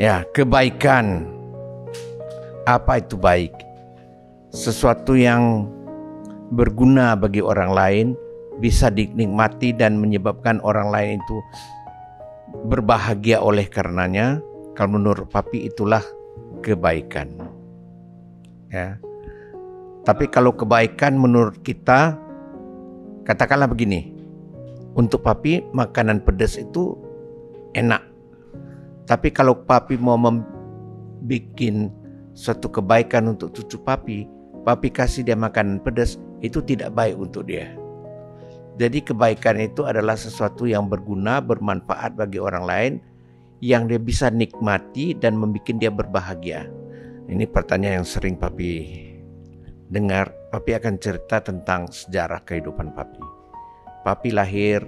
Ya, kebaikan. Apa itu baik? Sesuatu yang berguna bagi orang lain, bisa dinikmati dan menyebabkan orang lain itu berbahagia oleh karenanya. Kalau menurut Papi itulah kebaikan. Ya. Tapi kalau kebaikan menurut kita, katakanlah begini, untuk Papi makanan pedas itu enak. Tapi kalau Papi mau bikin suatu kebaikan untuk cucu Papi kasih dia makanan pedas, itu tidak baik untuk dia. Jadi kebaikan itu adalah sesuatu yang berguna, bermanfaat bagi orang lain, yang dia bisa nikmati dan membuat dia berbahagia. Ini pertanyaan yang sering Papi dengar. Papi akan cerita tentang sejarah kehidupan Papi. Papi lahir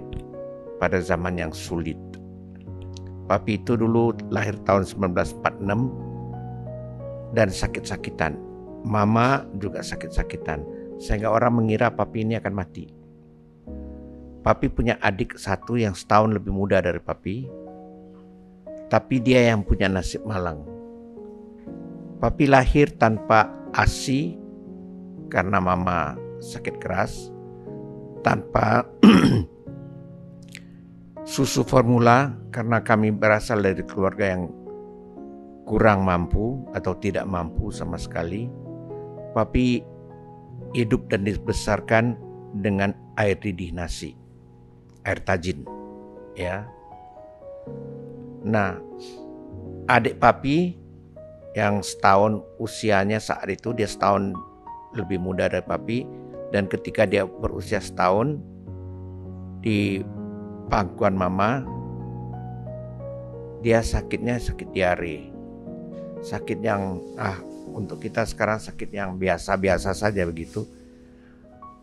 pada zaman yang sulit. Papi itu dulu lahir tahun 1946 dan sakit-sakitan. Mama juga sakit-sakitan, sehingga orang mengira Papi ini akan mati. Papi punya adik satu yang setahun lebih muda dari Papi, tapi dia yang punya nasib malang. Papi lahir tanpa ASI karena mama sakit keras, tanpa susu formula karena kami berasal dari keluarga yang kurang mampu atau tidak mampu sama sekali. Papi hidup dan dibesarkan dengan air didih nasi, air tajin, ya. Nah, adik Papi yang setahun usianya saat itu, dia setahun lebih muda dari Papi, dan ketika dia berusia setahun di pangkuan mama, dia sakitnya sakit diare. Sakit yang untuk kita sekarang sakit yang biasa-biasa saja begitu.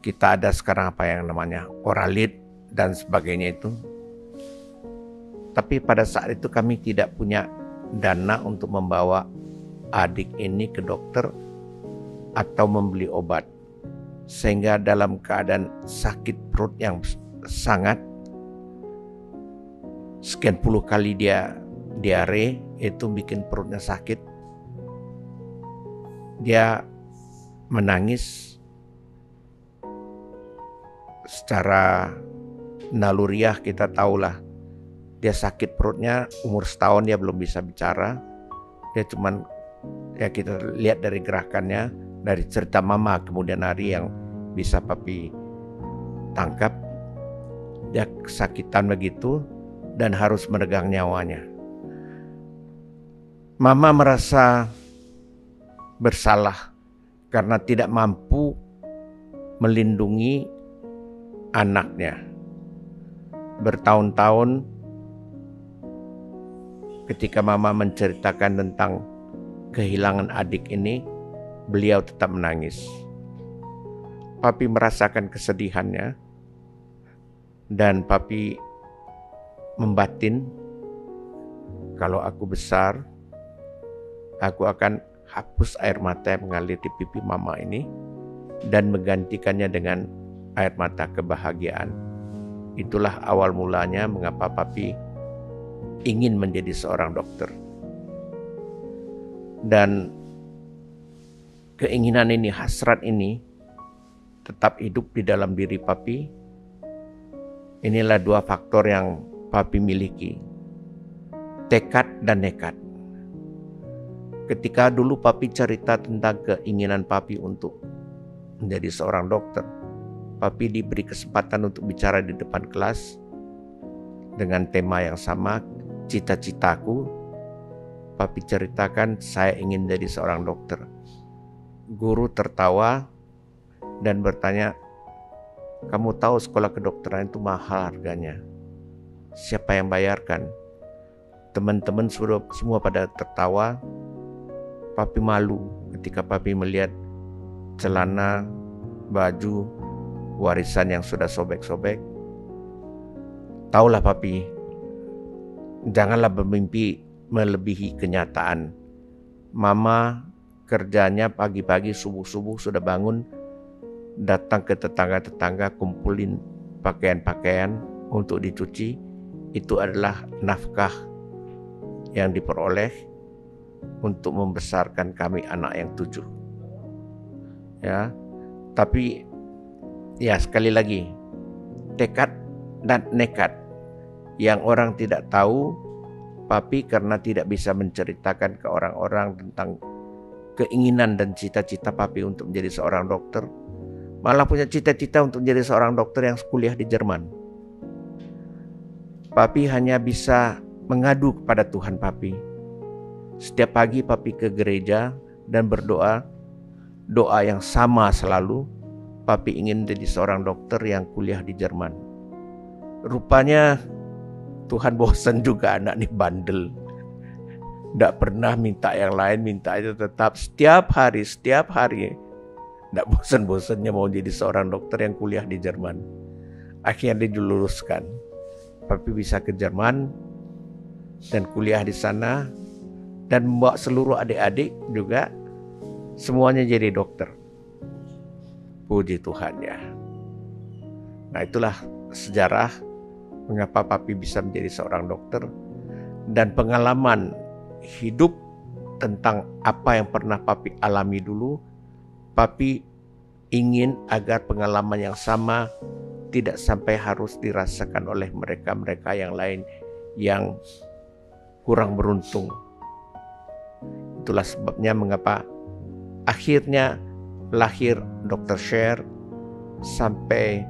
Kita ada sekarang apa yang namanya oralit dan sebagainya itu. Tapi pada saat itu kami tidak punya dana untuk membawa adik ini ke dokter atau membeli obat. Sehingga dalam keadaan sakit perut yang sangat, sekian puluh kali dia diare, itu bikin perutnya sakit. Dia menangis secara naluriah, kita tahulah. Dia sakit perutnya, umur setahun dia belum bisa bicara. Dia cuman, ya kita lihat dari gerakannya, dari cerita mama kemudian hari yang bisa Papi tangkap. Dia kesakitan begitu dan harus meregang nyawanya. Mama merasa bersalah karena tidak mampu melindungi anaknya. Bertahun-tahun ketika mama menceritakan tentang kehilangan adik ini, beliau tetap menangis. Papi merasakan kesedihannya dan Papi membatin, kalau aku besar, aku akan hapus air mata yang mengalir di pipi mama ini dan menggantikannya dengan air mata kebahagiaan. Itulah awal mulanya mengapa Papi ingin menjadi seorang dokter. Dan keinginan ini, hasrat ini tetap hidup di dalam diri Papi. Inilah dua faktor yang Papi miliki, tekad dan nekat. Ketika dulu Papi cerita tentang keinginan Papi untuk menjadi seorang dokter, Papi diberi kesempatan untuk bicara di depan kelas dengan tema yang sama, cita-citaku. Papi ceritakan saya ingin jadi seorang dokter. Guru tertawa dan bertanya, kamu tahu sekolah kedokteran itu mahal harganya. Siapa yang bayarkan? Teman-teman semua pada tertawa. Papi malu ketika Papi melihat celana, baju, warisan yang sudah sobek-sobek. Taulah Papi, janganlah bermimpi melebihi kenyataan. Mama kerjanya pagi-pagi subuh-subuh sudah bangun, datang ke tetangga-tetangga kumpulin pakaian-pakaian untuk dicuci. Itu adalah nafkah yang diperoleh untuk membesarkan kami anak yang 7. Ya, tapi ya sekali lagi, tekad dan nekat yang orang tidak tahu, Papi karena tidak bisa menceritakan ke orang-orang tentang keinginan dan cita-cita Papi untuk menjadi seorang dokter, malah punya cita-cita untuk menjadi seorang dokter yang kuliah di Jerman. Papi hanya bisa mengadu kepada Tuhan Papi. Setiap pagi Papi ke gereja dan berdoa, doa yang sama selalu, Papi ingin menjadi seorang dokter yang kuliah di Jerman. Rupanya Tuhan bosan juga anak ini bandel. Tidak pernah minta yang lain, minta itu tetap setiap hari. Tidak bosan-bosannya mau jadi seorang dokter yang kuliah di Jerman. Akhirnya diluluskan. Papi bisa ke Jerman dan kuliah di sana dan membawa seluruh adik-adik juga semuanya jadi dokter. Puji Tuhan ya. Nah, itulah sejarah mengapa Papi bisa menjadi seorang dokter dan pengalaman hidup tentang apa yang pernah Papi alami dulu. Papi ingin agar pengalaman yang sama tidak sampai harus dirasakan oleh mereka-mereka yang lain yang kurang beruntung. Itulah sebabnya mengapa akhirnya lahir Dr. Sher sampai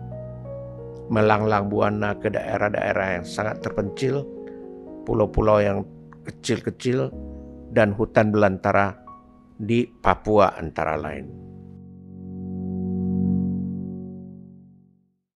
melanglang buana ke daerah-daerah yang sangat terpencil, pulau-pulau yang kecil-kecil, dan hutan belantara di Papua antara lain.